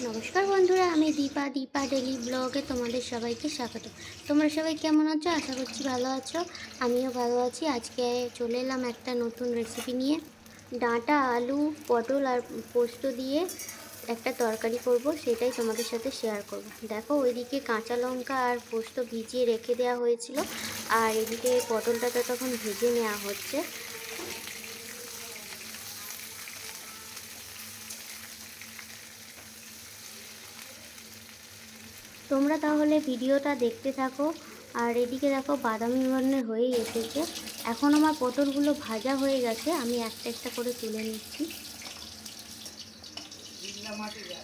নমস্কার বন্ধুরা, আমি দীপা ডেলি ব্লগে তোমাদের সবাইকে স্বাগত। তোমরা সবাই কেমন আছো? আশা করছি ভালো আছো। আমিও ভালো আছি। আজকে চলে এলাম একটা নতুন রেসিপি নিয়ে। ডাঁটা, আলু, পটল আর পোস্ত দিয়ে একটা তরকারি করব, সেটাই তোমাদের সাথে শেয়ার করব। দেখো, ওইদিকে কাঁচা লঙ্কা আর পোস্ত ভিজিয়ে রেখে দেওয়া হয়েছিল, আর এদিকে পটলটা তো তখন ভেজে নেওয়া হচ্ছে। তোমরা তাহলে ভিডিওটা দেখতে থাকো। আর এদিকে দেখো, বাদামি বর্ণের হয়েই এসেছে। এখন আমার পটলগুলো ভাজা হয়ে গেছে, আমি একটা একটা করে তুলে নিচ্ছি।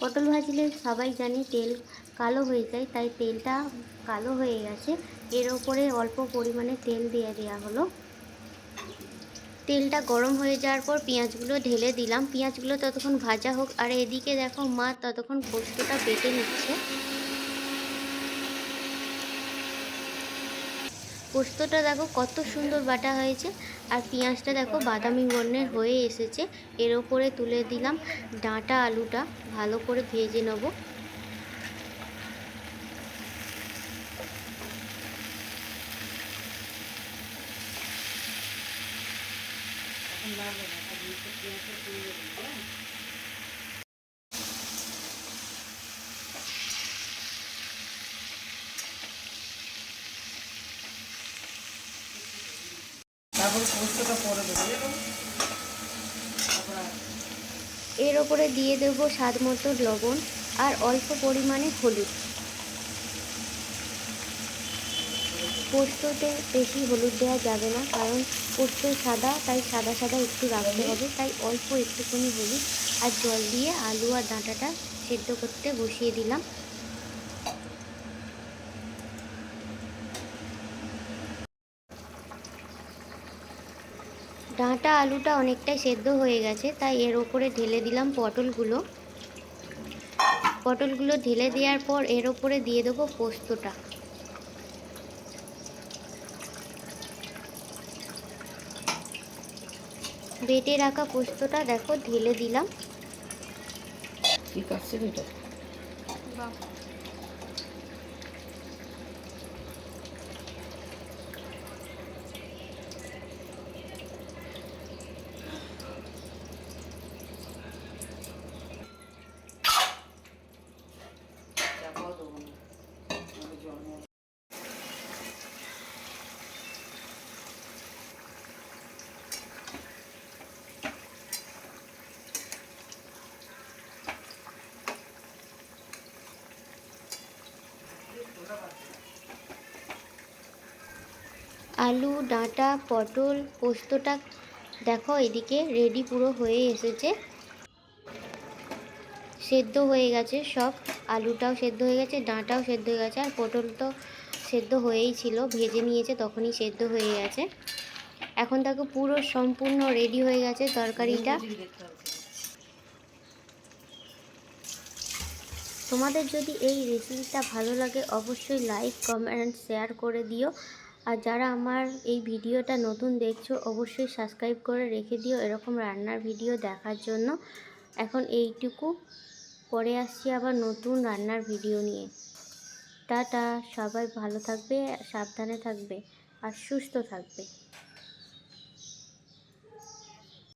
পটল ভাজলে সবাই জানি তেল কালো হয়ে যায়, তাই তেলটা কালো হয়ে গেছে। এর ওপরে অল্প পরিমাণে তেল দিয়ে দেওয়া হলো। তেলটা গরম হয়ে যাওয়ার পর পেঁয়াজগুলো ঢেলে দিলাম। পেঁয়াজগুলো ততক্ষণ ভাজা হোক, আর এদিকে দেখো মা ততক্ষণ পোস্তটা বেটে নিচ্ছে। পোস্তটা দেখো কত সুন্দর বাটা হয়েছে, আর পেঁয়াজটা দেখো বাদামি বর্ণের হয়ে এসেছে। এর ওপরে তুলে দিলাম ডাঁটা, আলুটা ভালো করে ভেজে নেব। এর ওপরে দিয়ে দেবো স্বাদ মতো লবণ আর অল্প পরিমাণে হলুদ। পোস্ততে বেশি হলুদ দেওয়া যাবে না, কারণ পোস্ত সাদা, তাই সাদা সাদা একটু রাখতে হবে। তাই অল্প একটুখানি হলুদ আর জল দিয়ে আলু আর ডাঁটাটা সেদ্ধ করতে বসিয়ে দিলাম। ডাঁটা আলুটা অনেকটাই সেদ্ধ হয়ে গেছে, তাই এর ওপরে ঢেলে দিলাম পটলগুলো ঢেলে দেওয়ার পর এর ওপরে দিয়ে দেবো পোস্তটা। বেটে রাখা পোস্তটা দেখো ঢেলে দিলাম। আলু, ডাঁটা, পটল, পোস্তটা দেখো এদিকে রেডি পুরো হয়ে এসেছে। সেদ্ধ হয়ে গেছে সব। আলুটাও সেদ্ধ হয়ে গেছে, ডাঁটাও সেদ্ধ হয়ে গেছে, আর পটল তো সেদ্ধ হয়েই ছিল, ভেজে নিয়েছে তখনই সেদ্ধ হয়ে গেছে। এখন দেখো পুরো সম্পূর্ণ রেডি হয়ে গেছে তরকারিটা। তোমাদের যদি এই রেসিপিটা ভালো লাগে অবশ্যই লাইক, কমেন্ট, শেয়ার করে দিও। আর যারা আমার এই ভিডিওটা নতুন দেখছো অবশ্যই সাবস্ক্রাইব করে রেখে দিও এরকম রান্নার ভিডিও দেখার জন্য। এখন এইটুকু, পরে আসছি আবার নতুন রান্নার ভিডিও নিয়ে। টাটা, সবাই ভালো থাকবে, সাবধানে থাকবে আর সুস্থ থাকবে।